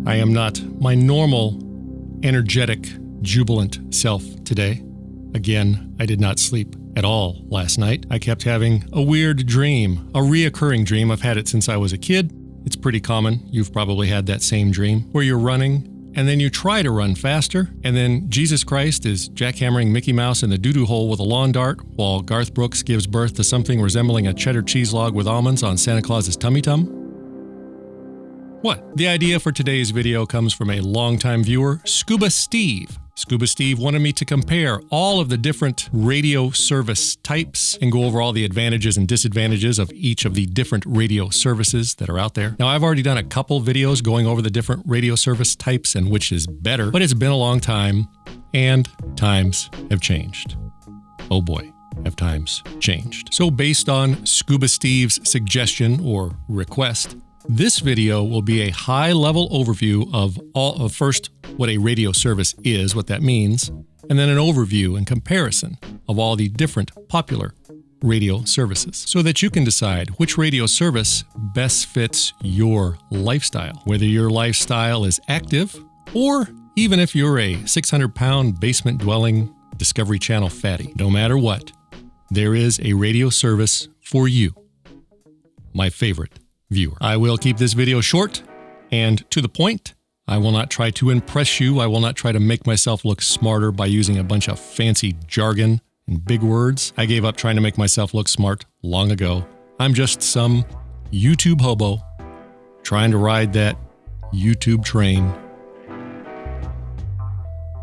I am not my normal, energetic, jubilant self today. Again, I did not sleep at all last night. I kept having a weird dream, a reoccurring dream. I've had it since I was a kid. It's pretty common. You've probably had that same dream where you're running and then you try to run faster, and then Jesus Christ is jackhammering Mickey Mouse in the doo-doo hole with a lawn dart, while Garth Brooks gives birth to something resembling a cheddar cheese log with almonds on Santa Claus's tummy tum. What? The idea for today's video comes from a longtime viewer, Scuba Steve. Scuba Steve wanted me to compare all of the different radio service types and go over all the advantages and disadvantages of each of the different radio services that are out there. Now, I've already done a couple videos going over the different radio service types and which is better, but it's been a long time and times have changed. Oh boy, have times changed. So based on Scuba Steve's suggestion or request, this video will be a high-level overview of first what a radio service is, what that means, and then an overview and comparison of all the different popular radio services so that you can decide which radio service best fits your lifestyle, whether your lifestyle is active or even if you're a 600-pound basement-dwelling Discovery Channel fatty. No matter what, there is a radio service for you, my favorite viewer. I will keep this video short and to the point. I will not try to impress you. I will not try to make myself look smarter by using a bunch of fancy jargon and big words. I gave up trying to make myself look smart long ago. I'm just some YouTube hobo trying to ride that YouTube train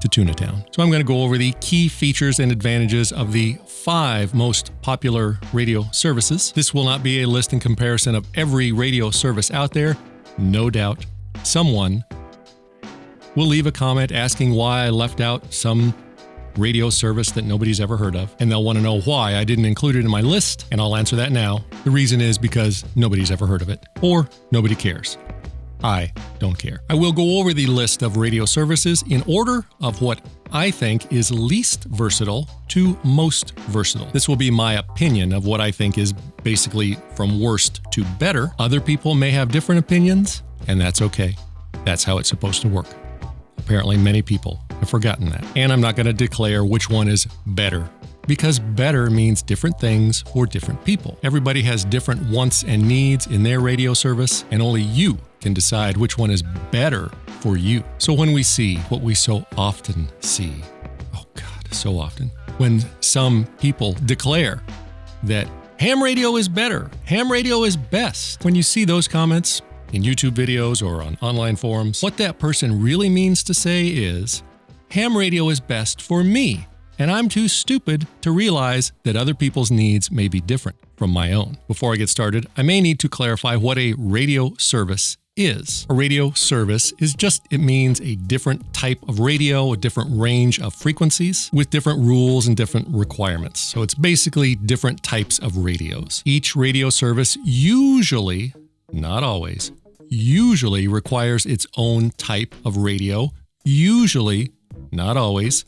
to Tuna Town. So I'm going to go over the key features and advantages of the 5 most popular radio services. This will not be a list and comparison of every radio service out there. No doubt someone will leave a comment asking why I left out some radio service that nobody's ever heard of, and they'll want to know why I didn't include it in my list, and I'll answer that now. The reason is because nobody's ever heard of it, or nobody cares. I don't care. I will go over the list of radio services in order of what I think is least versatile to most versatile. This will be my opinion of what I think is basically from worst to better. Other people may have different opinions, and that's okay. That's how it's supposed to work. Apparently, many people have forgotten that. And I'm not going to declare which one is better, because better means different things for different people. Everybody has different wants and needs in their radio service, and only you can decide which one is better for you. So when we see what we so often see, oh God, so often, when some people declare that ham radio is better, ham radio is best, when you see those comments in YouTube videos or on online forums, what that person really means to say is, ham radio is best for me, and I'm too stupid to realize that other people's needs may be different from my own. Before I get started, I may need to clarify what a radio service is. A radio service is it means a different type of radio, a different range of frequencies with different rules and different requirements. So it's basically different types of radios. Each radio service usually, not always, usually requires its own type of radio. Usually, not always,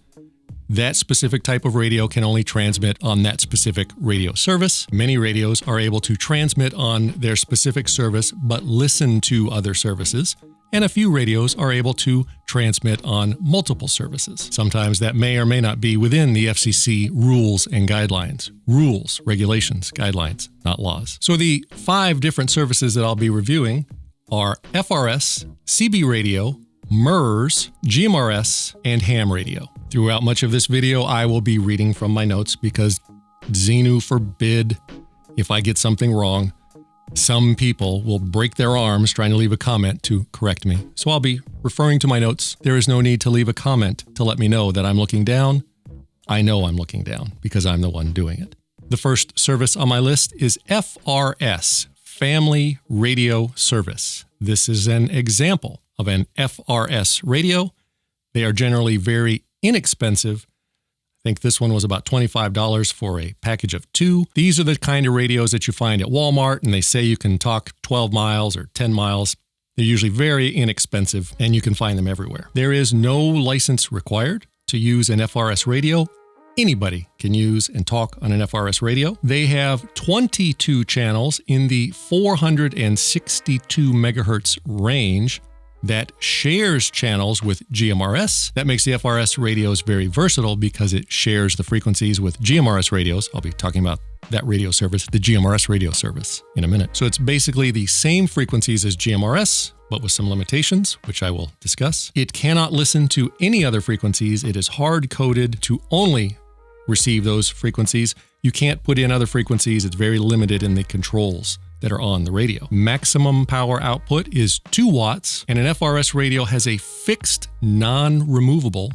that specific type of radio can only transmit on that specific radio service. Many radios are able to transmit on their specific service but listen to other services, and a few radios are able to transmit on multiple services. Sometimes that may or may not be within the FCC rules and guidelines. Rules, regulations, guidelines, not laws. So the 5 different services that I'll be reviewing are FRS, CB radio, MURS, Gmrs, and ham radio. Throughout much of this video, I will be reading from my notes because Xenu forbid if I get something wrong, some people will break their arms trying to leave a comment to correct me. So I'll be referring to my notes. There is no need to leave a comment to let me know that I'm looking down. I know I'm looking down because I'm the one doing it. The first service on my list is FRS, Family Radio Service. This is an example of an FRS radio. They are generally very inexpensive. I think this one was about $25 for a package of 2. These are the kind of radios that you find at Walmart, and they say you can talk 12 miles or 10 miles. They're usually very inexpensive, and you can find them everywhere. There is no license required to use an FRS radio. Anybody can use and talk on an FRS radio. They have 22 channels in the 462 megahertz range. that shares channels with GMRS. That makes the FRS radios very versatile because it shares the frequencies with GMRS radios. I'll be talking about that radio service, the GMRS radio service, in a minute. So it's basically the same frequencies as GMRS, but with some limitations, which I will discuss. It cannot listen to any other frequencies. It is hard-coded to only receive those frequencies. You can't put in other frequencies. It's very limited in the controls that are on the radio. Maximum power output is 2 watts, and an FRS radio has a fixed, non-removable,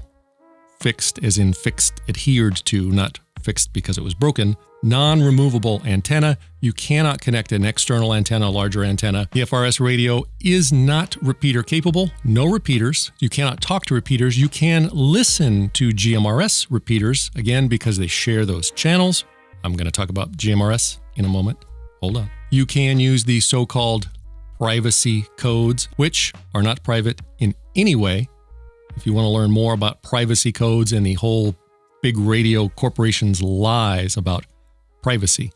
fixed as in fixed, adhered to, not fixed because it was broken, non-removable antenna. You cannot connect an external antenna, a larger antenna. The FRS radio is not repeater capable, no repeaters. You cannot talk to repeaters. You can listen to GMRS repeaters, again, because they share those channels. I'm going to talk about GMRS in a moment. Hold on. You can use the so-called privacy codes, which are not private in any way. If you want to learn more about privacy codes and the whole big radio corporation's lies about privacy,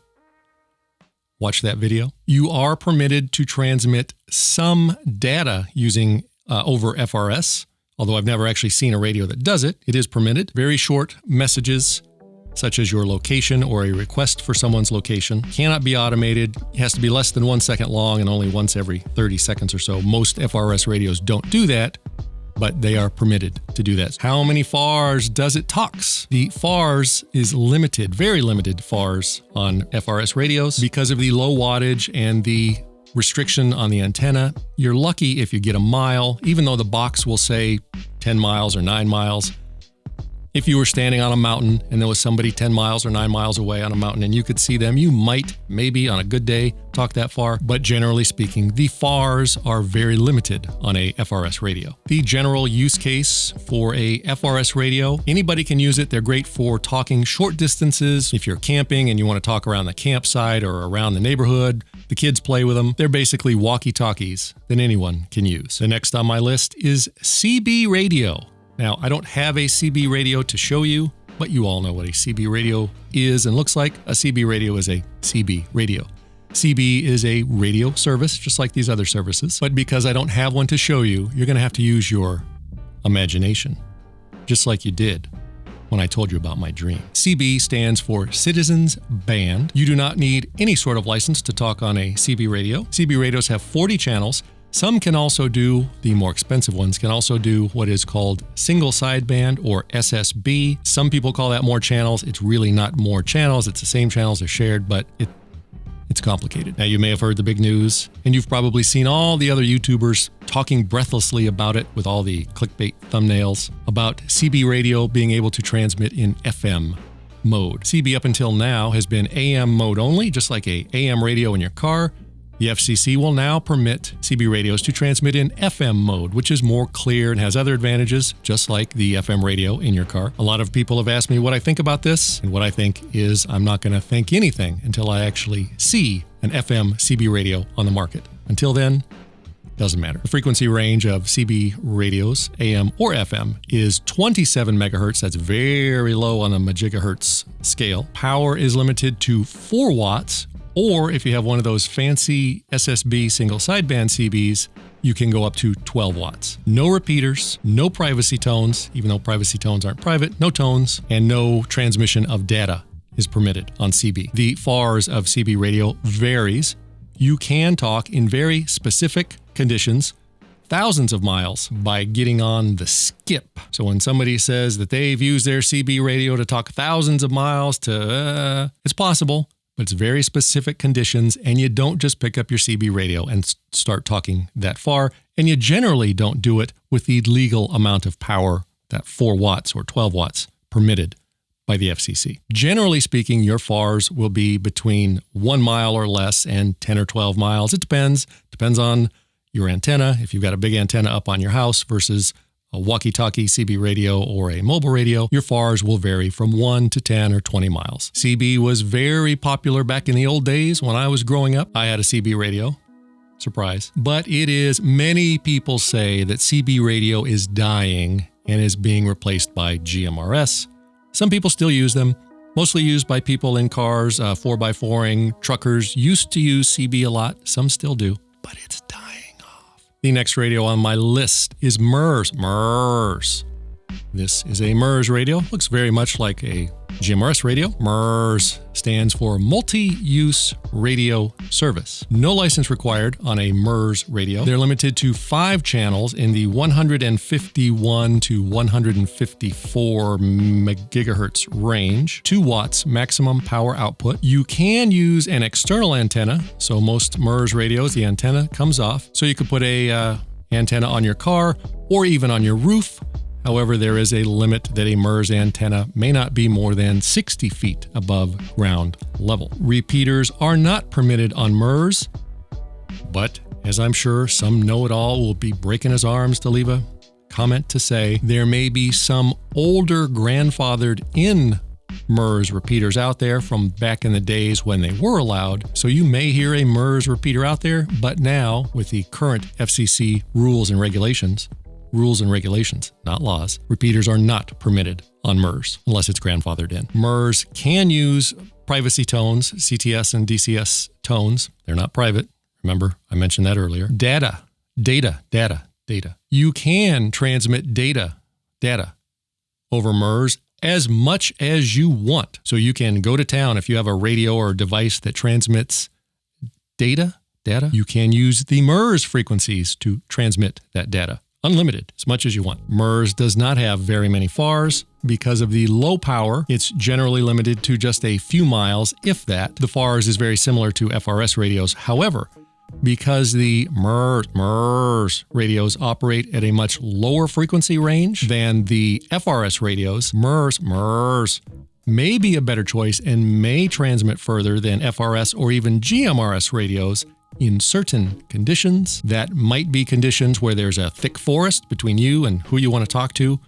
watch that video. You are permitted to transmit some data using over FRS, although I've never actually seen a radio that does it. It is permitted. Very short messages, such as your location or a request for someone's location, cannot be automated. It has to be less than 1 second long and only once every 30 seconds or so. Most FRS radios don't do that, but they are permitted to do that. How many FARs does it talks? The FARs is limited, very limited FARs on FRS radios because of the low wattage and the restriction on the antenna. You're lucky if you get a mile, even though the box will say 10 miles or 9 miles. If you were standing on a mountain and there was somebody 10 miles or 9 miles away on a mountain and you could see them, you might, maybe on a good day, talk that far. But generally speaking, the FARs are very limited on a FRS radio. The general use case for a FRS radio, anybody can use it. They're great for talking short distances. If you're camping and you want to talk around the campsite or around the neighborhood, the kids play with them. They're basically walkie-talkies that anyone can use. The next on my list is CB radio. Now, I don't have a CB radio to show you, but you all know what a CB radio is and looks like. A CB radio is a CB radio. CB is a radio service, just like these other services. But because I don't have one to show you, you're going to have to use your imagination, just like you did when I told you about my dream. CB stands for Citizens Band. You do not need any sort of license to talk on a CB radio. CB radios have 40 channels. Some can also do, the more expensive ones, can also do what is called single sideband or SSB. Some people call that more channels. It's really not more channels. It's the same channels, they're shared, but it's complicated. Now, you may have heard the big news, and you've probably seen all the other YouTubers talking breathlessly about it with all the clickbait thumbnails about CB radio being able to transmit in FM mode. CB up until now has been AM mode only, just like a AM radio in your car. The FCC will now permit CB radios to transmit in FM mode, which is more clear and has other advantages, just like the FM radio in your car. A lot of people have asked me what I think about this, and what I think is I'm not going to think anything until I actually see an FM CB radio on the market. Until then, doesn't matter. The frequency range of CB radios, AM or FM, is 27 megahertz. That's very low on the megahertz scale. Power is limited to 4 watts. Or if you have one of those fancy SSB single sideband CBs, you can go up to 12 watts. No repeaters, no privacy tones, even though privacy tones aren't private, no tones, and no transmission of data is permitted on CB. The FARs of CB radio varies. You can talk in very specific conditions thousands of miles by getting on the skip. So when somebody says that they've used their CB radio to talk thousands of miles to, it's possible. But it's very specific conditions, and you don't just pick up your CB radio and start talking that far, and you generally don't do it with the legal amount of power, that 4 watts or 12 watts permitted by the FCC. Generally speaking, your FARs will be between 1 mile or less and 10 or 12 miles. It depends on your antenna. If you've got a big antenna up on your house versus a walkie-talkie CB radio or a mobile radio, your FARs will vary from 1 to 10 or 20 miles. CB was very popular back in the old days when I was growing up. I had a CB radio. Surprise. But many people say that CB radio is dying and is being replaced by GMRS. Some people still use them, mostly used by people in cars, 4x4ing, truckers used to use CB a lot. Some still do, but it's dying off. The next radio on my list is MURS. MURS. This is a MURS radio. Looks very much like a Gmrs radio. MURS stands for Multi-Use Radio Service. No license required on a MURS radio. They're limited to 5 channels in the 151 to 154 megahertz range, 2 watts maximum power output. You can use an external antenna. So most MURS radios, the antenna comes off. So you could put a antenna on your car or even on your roof. However, there is a limit that a MURS antenna may not be more than 60 feet above ground level. Repeaters are not permitted on MURS, but as I'm sure some know-it-all will be breaking his arms to leave a comment to say, there may be some older grandfathered in MURS repeaters out there from back in the days when they were allowed. So you may hear a MURS repeater out there, but now with the current FCC rules and regulations, not laws, repeaters are not permitted on MURS unless it's grandfathered in. MURS can use privacy tones, CTS and DCS tones. They're not private. Remember, I mentioned that earlier. Data. You can transmit data over MURS as much as you want. So you can go to town if you have a radio or a device that transmits data. You can use the MURS frequencies to transmit that data. Unlimited, as much as you want. MURS does not have very many FARs. Because of the low power, it's generally limited to just a few miles, if that. The FARs is very similar to FRS radios. However, because the MURS radios operate at a much lower frequency range than the FRS radios, MURS may be a better choice and may transmit further than FRS or even GMRS radios in certain conditions. That might be conditions where there's a thick forest between you and who you want to talk to,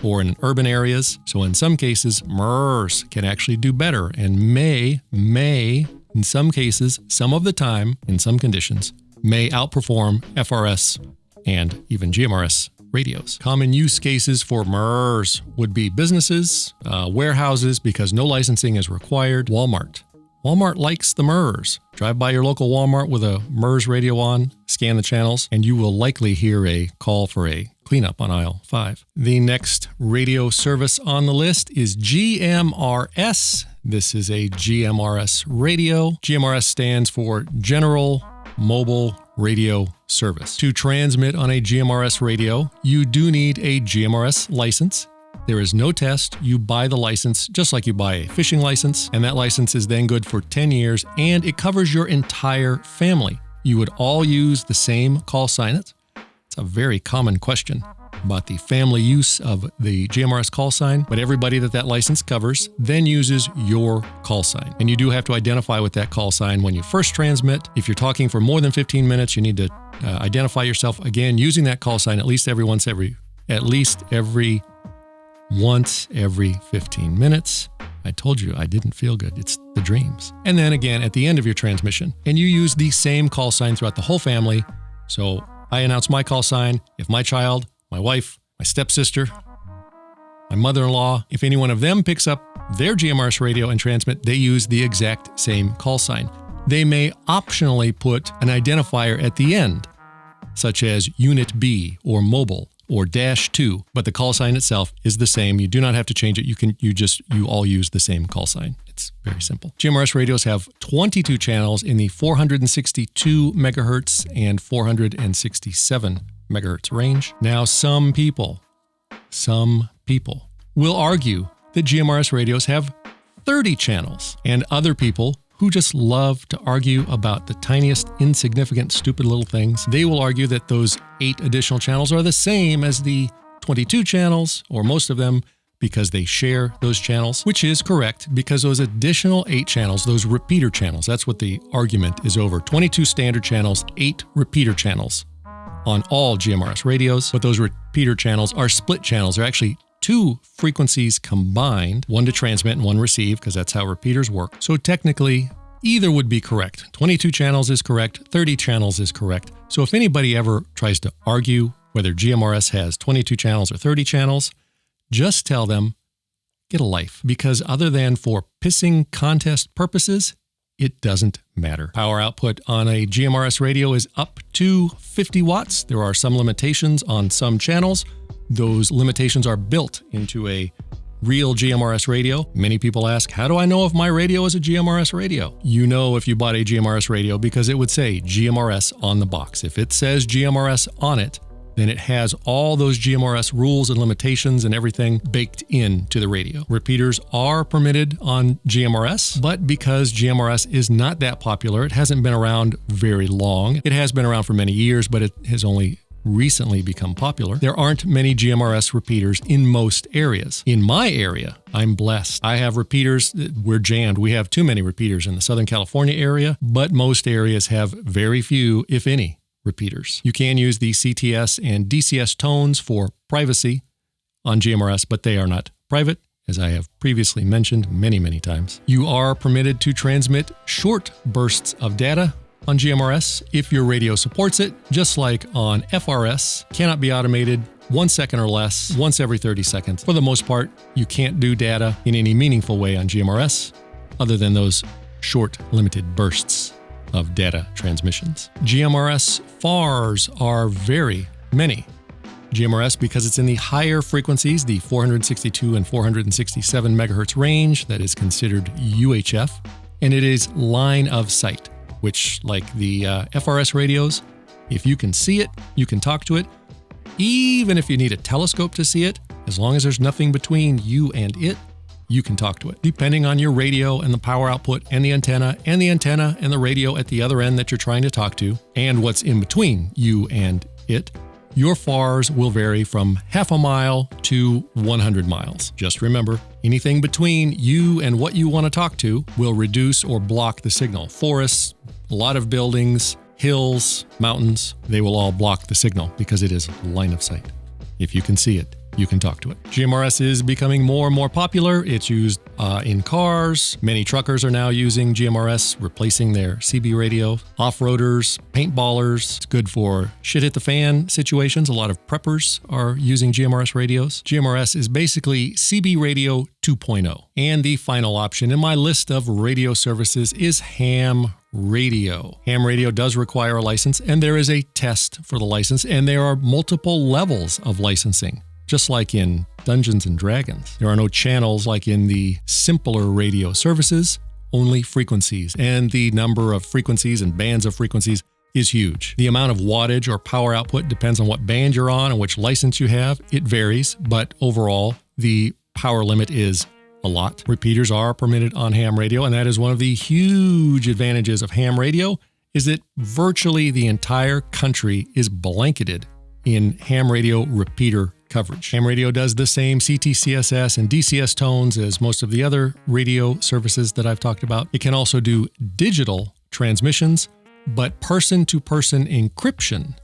or in urban areas. So in some cases, MURS can actually do better and may, in some cases, some of the time, in some conditions, may outperform FRS and even GMRS radios. Common use cases for MURS would be businesses, warehouses, because no licensing is required. Walmart likes the MURS. Drive by your local Walmart with a MURS radio on, scan the channels, and you will likely hear a call for a cleanup on aisle 5. The next radio service on the list is GMRS. This is a GMRS radio. GMRS stands for General Mobile Radio Service. To transmit on a GMRS radio, you do need a GMRS license. There is no test. You buy the license just like you buy a fishing license, and that license is then good for 10 years, and it covers your entire family. You would all use the same call sign. It's a very common question about the family use of the GMRS call sign, but everybody that license covers then uses your call sign. And you do have to identify with that call sign when you first transmit. If you're talking for more than 15 minutes, you need to identify yourself again using that call sign at least every once every 15 minutes. I told you I didn't feel good. It's the dreams. And then again at the end of your transmission. And you use the same call sign throughout the whole family. So I announce my call sign. If my child, my wife, my stepsister, my mother-in-law, if any one of them picks up their GMRS radio and transmit, they use the exact same call sign. They may optionally put an identifier at the end, such as Unit B or Mobile or -2, but the call sign itself is the same. You do not have to change it. You all use the same call sign. It's very simple. GMRS radios have 22 channels in the 462 megahertz and 467 megahertz range. Now, some people will argue that GMRS radios have 30 channels, and other people who just love to argue about the tiniest, insignificant, stupid little things, they will argue that those 8 additional channels are the same as the 22 channels, or most of them, because they share those channels, which is correct, because those additional 8 channels, those repeater channels, that's what the argument is over. 22 standard channels, 8 repeater channels on all GMRS radios, but those repeater channels are split channels. They're actually 2 frequencies combined, one to transmit and one receive, because that's how repeaters work. So technically, either would be correct. 22 channels is correct, 30 channels is correct. So if anybody ever tries to argue whether GMRS has 22 channels or 30 channels, just tell them, get a life. Because other than for pissing contest purposes, it doesn't matter. Power output on a GMRS radio is up to 50 watts. There are some limitations on some channels. Those limitations are built into a real GMRS radio. Many people ask, how do I know if my radio is a GMRS radio? You know if you bought a GMRS radio because it would say GMRS on the box. If it says GMRS on it, then it has all those GMRS rules and limitations and everything baked into the radio. Repeaters are permitted on GMRS, but because GMRS is not that popular, it hasn't been around very long. It has been around for many years, but it has only recently become popular. There aren't many GMRS repeaters in most areas. In my area, I'm blessed. I have repeaters. We're jammed. We have too many repeaters in the Southern California area, but most areas have very few, if any, repeaters. You can use the CTS and DCS tones for privacy on GMRS, but they are not private, as I have previously mentioned many times. You are permitted to transmit short bursts of data on GMRS if your radio supports it, just like on FRS. Cannot be automated, 1 second or less, once every 30 seconds. For the most part, you can't do data in any meaningful way on GMRS, other than those short, limited bursts of data transmissions. GMRS FARs are very many. GMRS, because it's in the higher frequencies, the 462 and 467 megahertz range, that is considered UHF, and it is line of sight, which, like the FRS radios, if you can see it, you can talk to it. Even if you need a telescope to see it, as long as there's nothing between you and it, you can talk to it. Depending on your radio and the power output and the antenna and the radio at the other end that you're trying to talk to, and what's in between you and it, your FARs will vary from half a mile to 100 miles. Just remember, anything between you and what you want to talk to will reduce or block the signal. Forests, a lot of buildings, hills, mountains, they will all block the signal because it is line of sight. If you can see it, you can talk to it. GMRS is becoming more and more popular. It's used in cars. Many truckers are now using GMRS, replacing their CB radio. Off-roaders, paintballers. It's good for shit-hit-the-fan situations. A lot of preppers are using GMRS radios. GMRS is basically CB radio 2.0. And the final option in my list of radio services is ham radio. Ham radio does require a license, and there is a test for the license, and there are multiple levels of licensing. Just like in Dungeons and Dragons. There are no channels like in the simpler radio services, only frequencies. And the number of frequencies and bands of frequencies is huge. The amount of wattage or power output depends on what band you're on and which license you have. It varies, but overall, the power limit is a lot. Repeaters are permitted on ham radio, and that is one of the huge advantages of ham radio, is that virtually the entire country is blanketed in ham radio repeater coverage. Ham radio does the same CTCSS and DCS tones as most of the other radio services that I've talked about. It can also do digital transmissions, but person-to-person encryption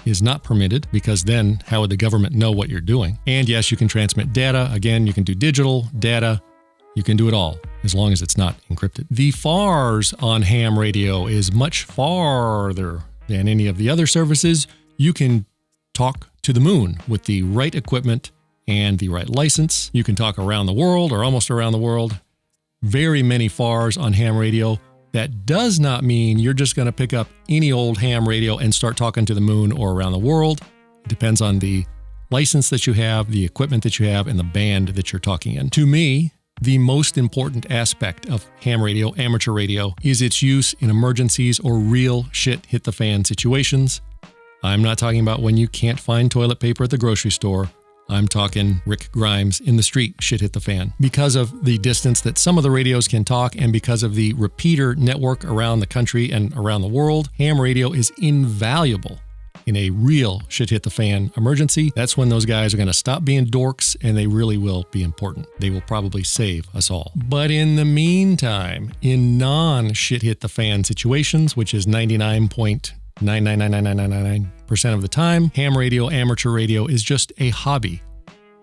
is not permitted, because then how would the government know what you're doing? And yes, you can transmit data. Again, you can do digital data. You can do it all as long as it's not encrypted. The FARs on ham radio is much farther than any of the other services. You can talk to the moon with the right equipment and the right license. You can talk around the world or almost around the world. Very many FARs on ham radio. That does not mean you're just going to pick up any old ham radio and start talking to the moon or around the world. It depends on the license that you have, the equipment that you have, and the band that you're talking in. To me, the most important aspect of ham radio, amateur radio, is its use in emergencies or real shit hit the fan situations. I'm not talking about when you can't find toilet paper at the grocery store. I'm talking Rick Grimes in the street, shit hit the fan. Because of the distance that some of the radios can talk, and because of the repeater network around the country and around the world, ham radio is invaluable in a real shit hit the fan emergency. That's when those guys are going to stop being dorks, and they really will be important. They will probably save us all. But in the meantime, in non-shit hit the fan situations, which is 99.9999999% of the time, ham radio, amateur radio is just a hobby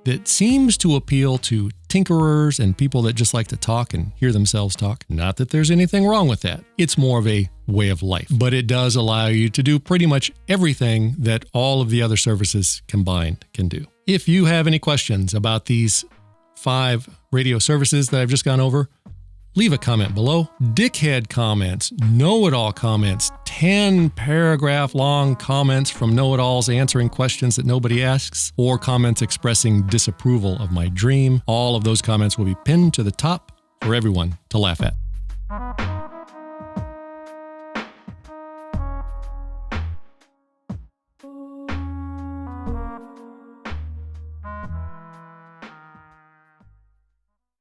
that seems to appeal to tinkerers and people that just like to talk and hear themselves talk. Not that there's anything wrong with that. It's more of a way of life. But it does allow you to do pretty much everything that all of the other services combined can do. If you have any questions about these 5 radio services that I've just gone over, leave a comment below. Dickhead comments, know-it-all comments, 10-paragraph long comments from know-it-alls answering questions that nobody asks, or comments expressing disapproval of my dream. All of those comments will be pinned to the top for everyone to laugh at.